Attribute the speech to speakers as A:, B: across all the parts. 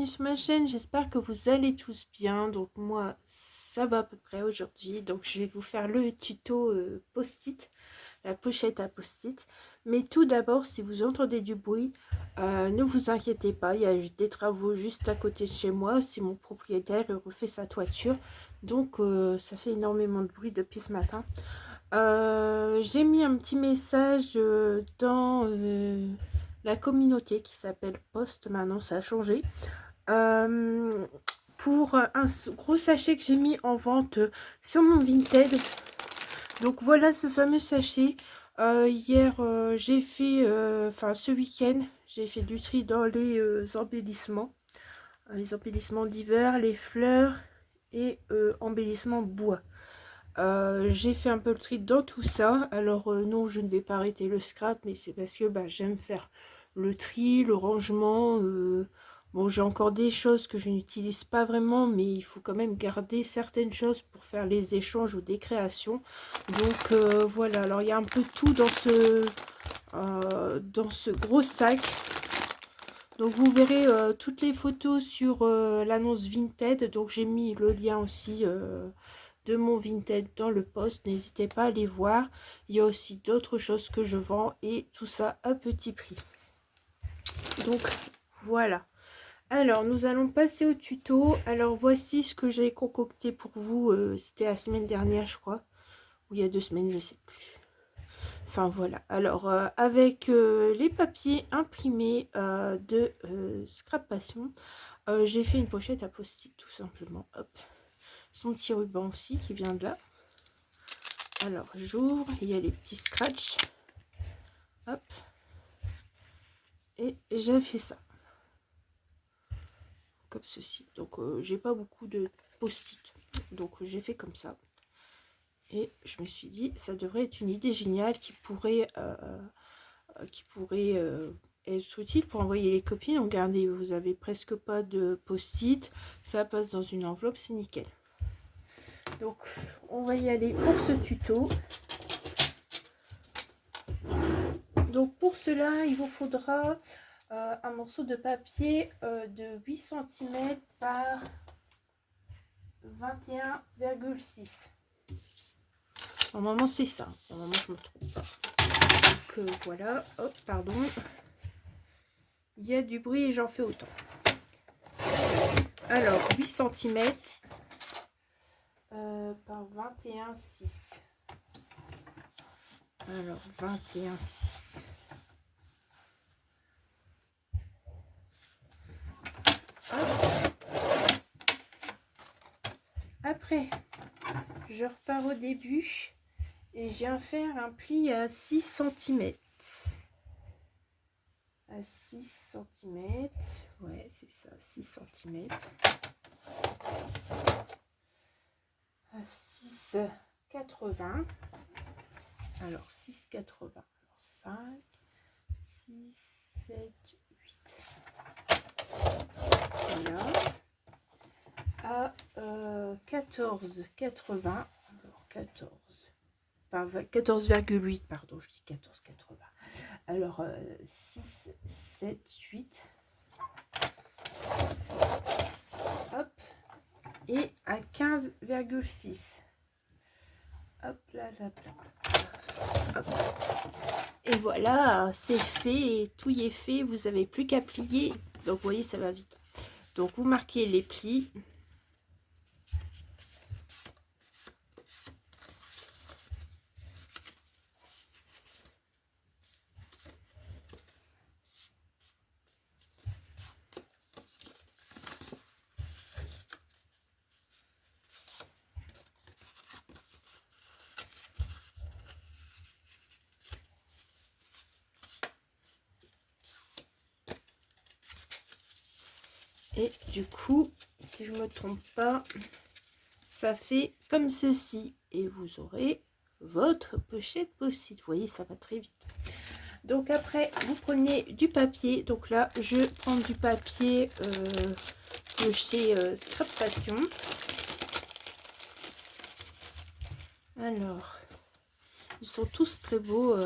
A: bienvenue sur ma chaîne, j'espère que vous allez tous bien. Donc moi ça va à peu près aujourd'hui, donc je vais vous faire le tuto post-it, la pochette à post-it. Mais tout d'abord, si vous entendez du bruit, ne vous inquiétez pas, il y a des travaux juste à côté de chez moi. C'est mon propriétaire, il refait sa toiture, donc ça fait énormément de bruit depuis ce matin. J'ai mis un petit message dans la communauté qui s'appelle Post, maintenant ça a changé, pour un gros sachet que j'ai mis en vente sur mon Vinted. Donc voilà ce fameux sachet. Hier j'ai fait, enfin ce week-end, j'ai fait du tri dans les embellissements d'hiver, les fleurs et embellissements bois. J'ai fait un peu le tri dans tout ça. Alors non, je ne vais pas arrêter le scrap, mais c'est parce que j'aime faire le tri, le rangement. Bon, j'ai encore des choses que je n'utilise pas vraiment, mais il faut quand même garder certaines choses pour faire les échanges ou des créations. Donc voilà, alors il y a un peu tout dans ce gros sac. Donc vous verrez toutes les photos sur l'annonce Vinted. Donc j'ai mis le lien aussi de mon Vinted dans le post. N'hésitez pas à aller voir. Il y a aussi d'autres choses que je vends et tout ça à petit prix. Donc voilà. Alors nous allons passer au tuto. Alors voici ce que j'ai concocté pour vous. C'était la semaine dernière je crois. Ou il y a 2 semaines, je sais plus. Enfin voilà, alors avec les papiers imprimés de Scrap Passion, j'ai fait une pochette à post-it tout simplement. Hop, son petit ruban aussi qui vient de là. Alors j'ouvre, il y a les petits scratchs. Hop, et j'ai fait ça. Comme ceci. Donc j'ai pas beaucoup de post-it. Donc j'ai fait comme ça. Et je me suis dit, ça devrait être une idée géniale qui pourrait être utile pour envoyer les copines. Regardez, vous avez presque pas de post-it, ça passe dans une enveloppe, c'est nickel. Donc on va y aller pour ce tuto. Donc pour cela il vous faudra un morceau de papier de 8 cm par 21,6. Normalement c'est ça, normalement je me trompe pas. Donc voilà, hop, pardon, il y a du bruit et j'en fais autant. Alors 8 cm par 21,6. Alors 21,6. Après, je repars au début et je viens faire un pli à 6 cm. À 6 cm. Ouais, c'est ça, 6 cm. À 6,80. Alors 6,80. Alors 5, 6, 7, 8. Voilà. À 14,80. Alors 14. Enfin, 14,8, pardon, je dis 14,80. Alors 6, 7, 8. Hop. Et à 15,6. Hop là, là, là. Hop. Et voilà, c'est fait, tout y est fait, vous n'avez plus qu'à plier. Donc vous voyez, ça va vite. Donc vous marquez les plis. Et du coup, si je me trompe pas, ça fait comme ceci. Et vous aurez votre pochette post-it. Vous voyez, ça va très vite. Donc après, vous prenez du papier. Donc là, je prends du papier de chez Scrap Passion. Alors, ils sont tous très beaux.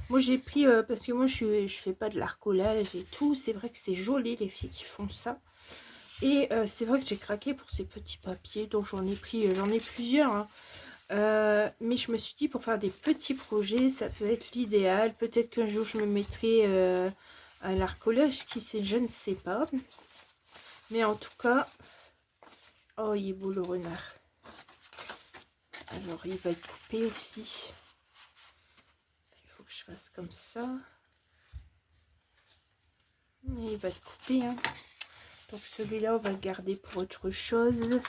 A: Moi, j'ai pris, parce que moi, je fais pas de l'arcolage et tout. C'est vrai que c'est joli, les filles qui font ça. Et c'est vrai que j'ai craqué pour ces petits papiers, donc j'en ai plusieurs, hein. Mais je me suis dit, pour faire des petits projets, ça peut être l'idéal. Peut-être qu'un jour je me mettrai à l'art collage, qui sait, je ne sais pas. Mais en tout cas, oh, il est beau le renard. Alors il va être coupé aussi. Il faut que je fasse comme ça. Et il va être coupé, hein. Donc celui-là, on va le garder pour autre chose.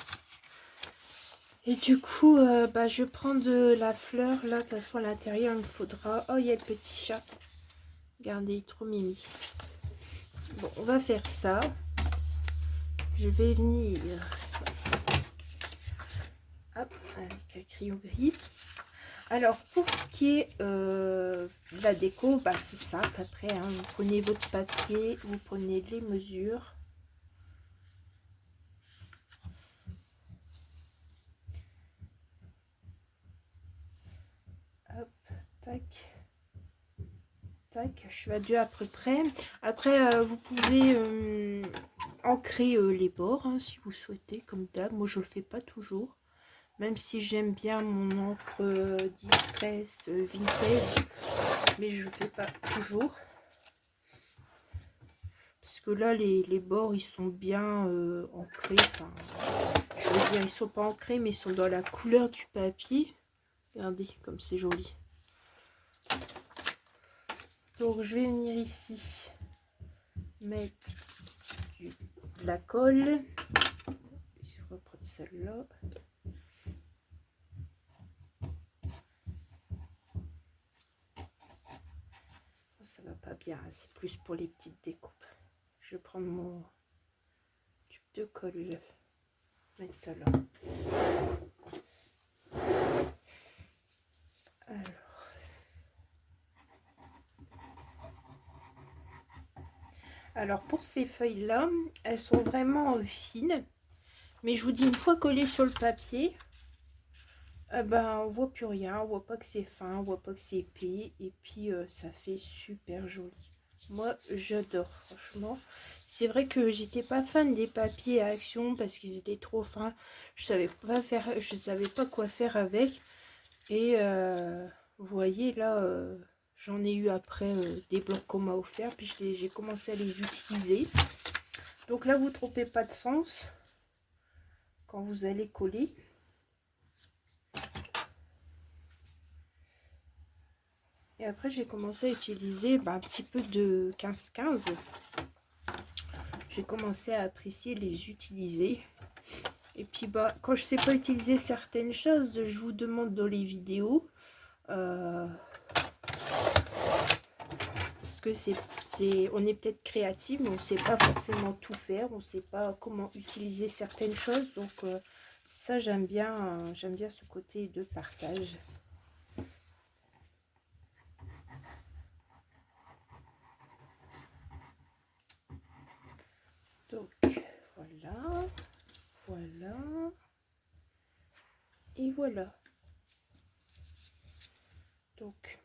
A: Et du coup, bah, je prends de la fleur. Là, de toute façon, à l'intérieur, il me faudra... Oh, il y a le petit chat. Regardez, il est trop mimi. Bon, on va faire ça. Je vais venir... Hop, avec un crayon gris. Alors, pour ce qui est de la déco, bah, c'est simple. Après, hein, vous prenez votre papier, vous prenez les mesures. Hop, tac. Tac, je suis à 2 à peu près. Après, vous pouvez ancrer les bords, hein, si vous souhaitez, comme d'hab. Moi, je le fais pas toujours. Même si j'aime bien mon encre Distress Vintage. Mais je le fais pas toujours. Parce que là, les bords, ils sont bien ancrés. Enfin, je veux dire, ils sont pas ancrés, mais ils sont dans la couleur du papier. Regardez, comme c'est joli. Donc, je vais venir ici mettre de la colle. Je vais reprendre celle-là. Ça va pas bien, c'est plus pour les petites découpes. Je vais prendre mon tube de colle, mettre ça là. Alors pour ces feuilles là, elles sont vraiment fines, mais je vous dis, une fois collées sur le papier, ben on voit plus rien, on voit pas que c'est fin, on voit pas que c'est épais, et puis ça fait super joli. Moi j'adore, franchement. C'est vrai que j'étais pas fan des papiers à action parce qu'ils étaient trop fins. Je savais pas quoi faire avec. Et vous voyez là, j'en ai eu après des blocs qu'on m'a offert, puis j'ai commencé à les utiliser. Donc là, vous ne trompez pas de sens quand vous allez coller. Et après, j'ai commencé à utiliser un petit peu de 15-15. J'ai commencé à apprécier les utiliser. Et puis, quand je sais pas utiliser certaines choses, je vous demande dans les vidéos. Parce que on est peut-être créatif, mais on ne sait pas forcément tout faire. On ne sait pas comment utiliser certaines choses. Donc, ça, j'aime bien ce côté de partage. Donc, voilà. Voilà. Et voilà. Donc,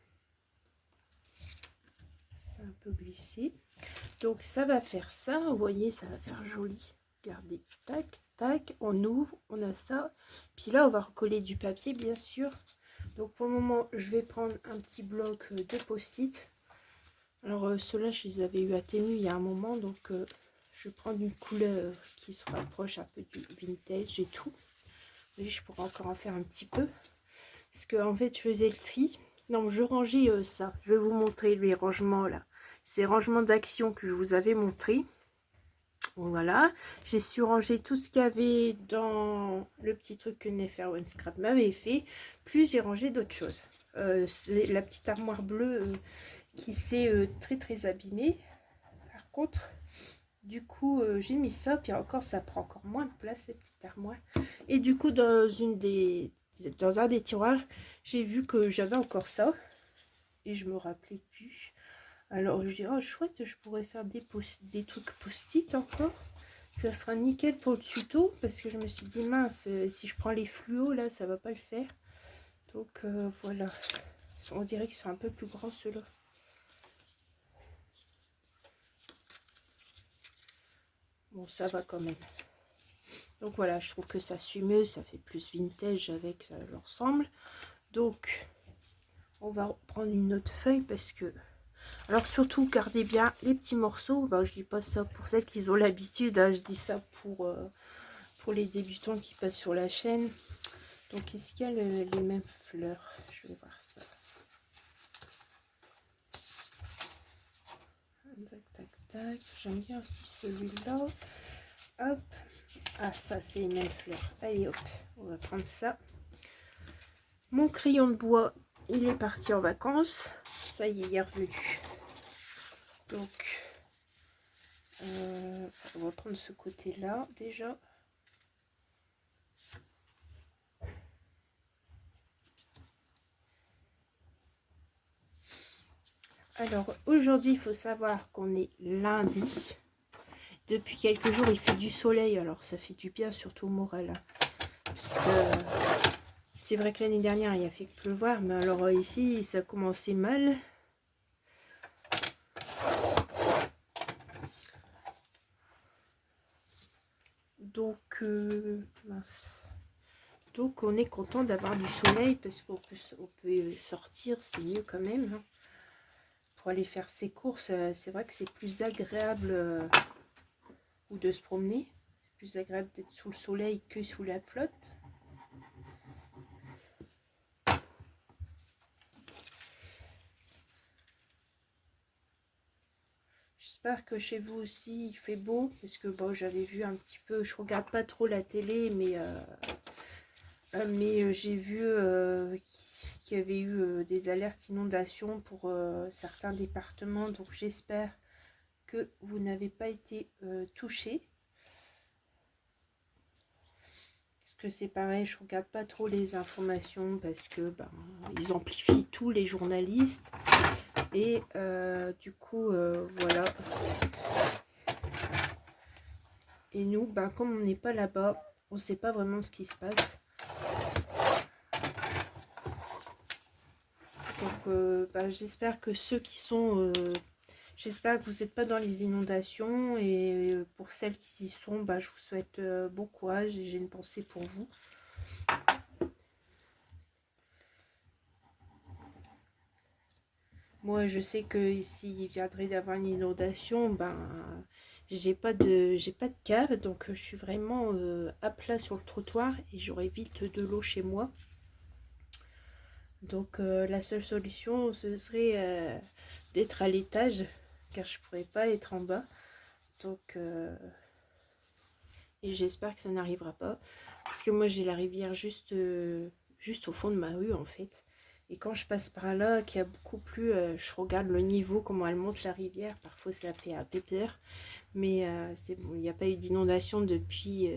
A: c'est un peu glissé. Donc, ça va faire ça. Vous voyez, ça va faire joli. Regardez. Tac, tac. On ouvre. On a ça. Puis là, on va recoller du papier, bien sûr. Donc, pour le moment, je vais prendre un petit bloc de post-it. Alors, ceux-là, je les avais eu atténués il y a un moment. Donc, je vais prendre une couleur qui se rapproche un peu du vintage et tout. Et je pourrais encore en faire un petit peu. Parce qu'en fait, je faisais le tri. Non, je rangeais ça. Je vais vous montrer les rangements là. Ces rangements d'action que je vous avais montré. Voilà. J'ai surrangé tout ce qu'il y avait dans le petit truc que Nefer One Scrap m'avait fait. Plus j'ai rangé d'autres choses. La petite armoire bleue qui s'est très abîmée. Par contre, du coup, j'ai mis ça. Puis encore, ça prend encore moins de place, cette petite armoire. Et du coup, dans un des tiroirs, j'ai vu que j'avais encore ça. Et je me rappelais plus. Alors, je dis, oh, chouette, je pourrais faire des trucs post-it encore. Ça sera nickel pour le tuto. Parce que je me suis dit, mince, si je prends les fluos, là, ça va pas le faire. Donc, voilà. On dirait qu'ils sont un peu plus grands, ceux-là. Bon, ça va quand même. Donc voilà, je trouve que ça suit mieux, ça fait plus vintage avec l'ensemble. Donc, on va prendre une autre feuille parce que... Alors surtout, gardez bien les petits morceaux. Ben, je dis pas ça pour celles qui ont l'habitude, hein, je dis ça pour les débutants qui passent sur la chaîne. Donc, est-ce qu'il y a les mêmes fleurs? Je vais voir ça. Tac, tac, tac. J'aime bien aussi celui-là. Hop. Ah, ça, c'est les mêmes fleurs. Allez, hop. On va prendre ça. Mon crayon de bois, il est parti en vacances. Ça y est, il est revenu. Donc, on va prendre ce côté-là déjà. Alors, aujourd'hui, il faut savoir qu'on est lundi. Depuis quelques jours, il fait du soleil. Alors, ça fait du bien, surtout au moral. Hein. Parce que c'est vrai que l'année dernière, il a fait que pleuvoir. Mais alors, ici, ça a commencé mal. Donc, mince. Donc, on est content d'avoir du soleil parce qu'on peut sortir. C'est mieux quand même. Hein. Pour aller faire ses courses, c'est vrai que c'est plus agréable ou de se promener. C'est plus agréable d'être sous le soleil que sous la flotte. J'espère que chez vous aussi il fait beau parce que bon, j'avais vu un petit peu, je regarde pas trop la télé, mais j'ai vu qu'il y avait eu des alertes inondations pour certains départements, donc j'espère que vous n'avez pas été touchés. Parce que c'est pareil, je regarde pas trop les informations parce que ben, ils amplifient tous les journalistes et du coup voilà. Et nous, ben, comme on n'est pas là-bas, on ne sait pas vraiment ce qui se passe. Donc ben, j'espère que ceux qui sont... j'espère que vous n'êtes pas dans les inondations. Et pour celles qui y sont, ben, je vous souhaite bon courage et j'ai une pensée pour vous. Moi, je sais que s'il viendrait d'avoir une inondation, ben... j'ai pas de cave, donc je suis vraiment à plat sur le trottoir et j'aurai vite de l'eau chez moi. Donc la seule solution ce serait d'être à l'étage car je pourrais pas être en bas. Donc et j'espère que ça n'arrivera pas parce que moi j'ai la rivière juste au fond de ma rue en fait. Et quand je passe par là, qui a beaucoup plu, je regarde le niveau, comment elle monte la rivière. Parfois ça fait un peu peur. Mais c'est bon, il n'y a pas eu d'inondation depuis...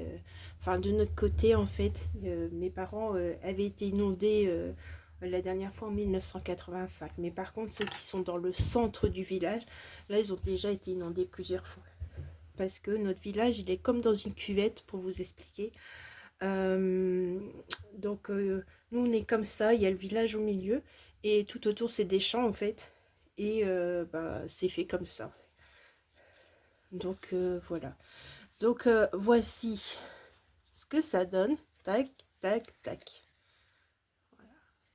A: enfin, de notre côté, en fait, mes parents avaient été inondés la dernière fois en 1985. Mais par contre, ceux qui sont dans le centre du village, là, ils ont déjà été inondés plusieurs fois. Parce que notre village, il est comme dans une cuvette, pour vous expliquer. Donc, nous, on est comme ça. Il y a le village au milieu. Et tout autour, c'est des champs, en fait. Et bah, c'est fait comme ça. Donc voilà. Donc voici ce que ça donne. Tac, tac, tac. Voilà.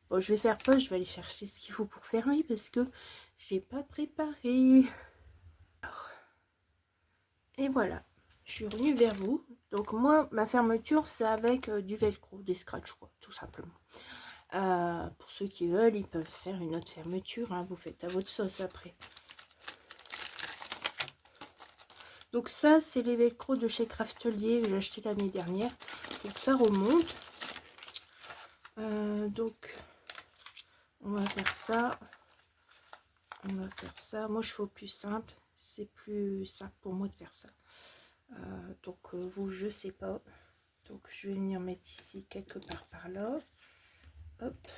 A: Bon, je vais faire pause, je vais aller chercher ce qu'il faut pour fermer parce que j'ai pas préparé. Et voilà. Je suis revenue vers vous. Donc moi, ma fermeture, c'est avec du velcro, des scratch, quoi, tout simplement. Pour ceux qui veulent, ils peuvent faire une autre fermeture. Hein, vous faites à votre sauce après. Donc ça, c'est les velcro de chez Craftelier que j'ai acheté l'année dernière. Donc ça remonte. Donc on va faire ça. On va faire ça. Moi, je fais au plus simple. C'est plus simple pour moi de faire ça. Donc vous, je sais pas. Donc je vais venir mettre ici quelque part par là. Hop.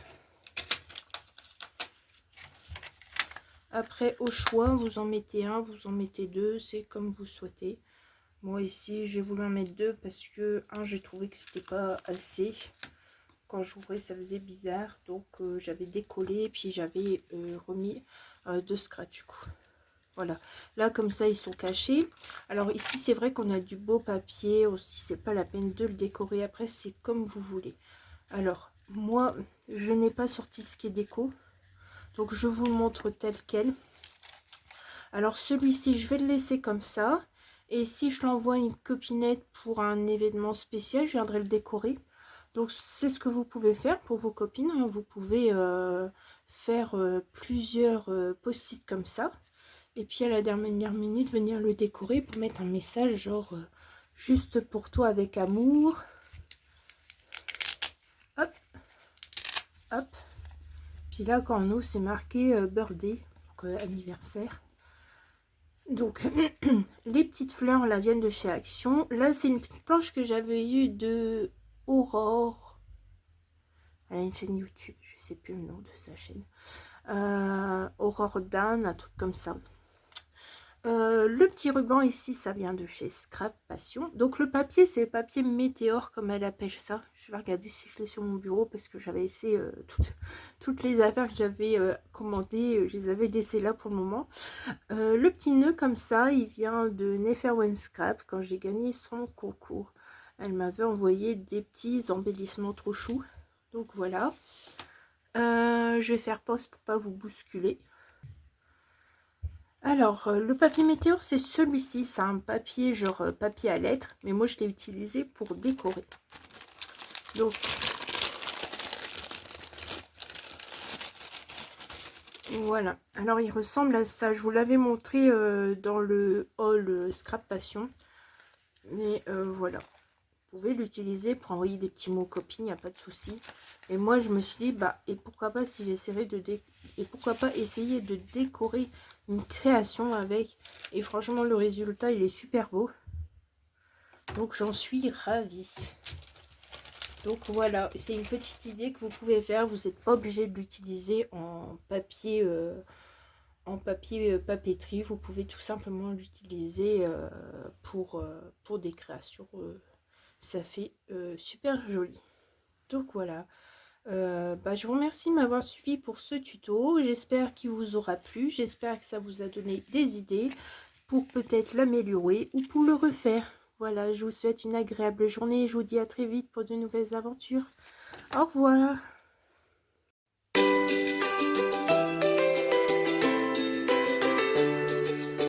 A: Après, au choix, vous en mettez un, vous en mettez deux. C'est comme vous souhaitez. Moi ici, j'ai voulu en mettre deux parce que j'ai trouvé que c'était pas assez. Quand j'ouvrais, ça faisait bizarre. Donc j'avais décollé et puis j'avais remis deux scratch du coup. Voilà, là comme ça ils sont cachés. Alors ici c'est vrai qu'on a du beau papier aussi, c'est pas la peine de le décorer. Après c'est comme vous voulez. Alors moi je n'ai pas sorti ce qui est déco, donc je vous le montre tel quel. Alors celui-ci je vais le laisser comme ça, et si je l'envoie à une copinette pour un événement spécial, je viendrai le décorer. Donc c'est ce que vous pouvez faire pour vos copines, hein. Vous pouvez faire plusieurs post-it comme ça, et puis à la dernière minute venir le décorer pour mettre un message genre juste pour toi avec amour. Hop, hop. Puis là quand on ouvre c'est marqué birthday, donc anniversaire. Donc les petites fleurs là viennent de chez Action. Là c'est une petite planche que j'avais eue de Aurore. Elle a une chaîne YouTube, je sais plus le nom de sa chaîne. Aurore Dan, un truc comme ça. Le petit ruban ici, ça vient de chez Scrap Passion. Donc le papier, c'est le papier météore comme elle appelle ça. Je vais regarder si je l'ai sur mon bureau parce que j'avais essayé toutes les affaires que j'avais commandées, je les avais laissées là pour le moment. Le petit nœud comme ça, il vient de Neferwen Scrap quand j'ai gagné son concours. Elle m'avait envoyé des petits embellissements trop choux. Donc voilà. Je vais faire pause pour pas vous bousculer. Alors, le papier météore, c'est celui-ci. C'est un papier, genre papier à lettres. Mais moi, je l'ai utilisé pour décorer. Donc, voilà. Alors, il ressemble à ça. Je vous l'avais montré dans le haul Scrap Passion. Mais voilà. Vous pouvez l'utiliser pour envoyer des petits mots aux copines, il n'y a pas de souci. Et moi, je me suis dit, bah, et pourquoi pas si j'essaierais et pourquoi pas essayer de décorer une création avec. Et franchement, le résultat, il est super beau. Donc, j'en suis ravie. Donc, voilà, c'est une petite idée que vous pouvez faire. Vous n'êtes pas obligé de l'utiliser en papier, papeterie. Vous pouvez tout simplement l'utiliser pour des créations. Ça fait super joli. Donc voilà, je vous remercie de m'avoir suivi pour ce tuto. J'espère qu'il vous aura plu, j'espère que ça vous a donné des idées pour peut-être l'améliorer ou pour le refaire. Voilà, je vous souhaite une agréable journée et je vous dis à très vite pour de nouvelles aventures. Au revoir.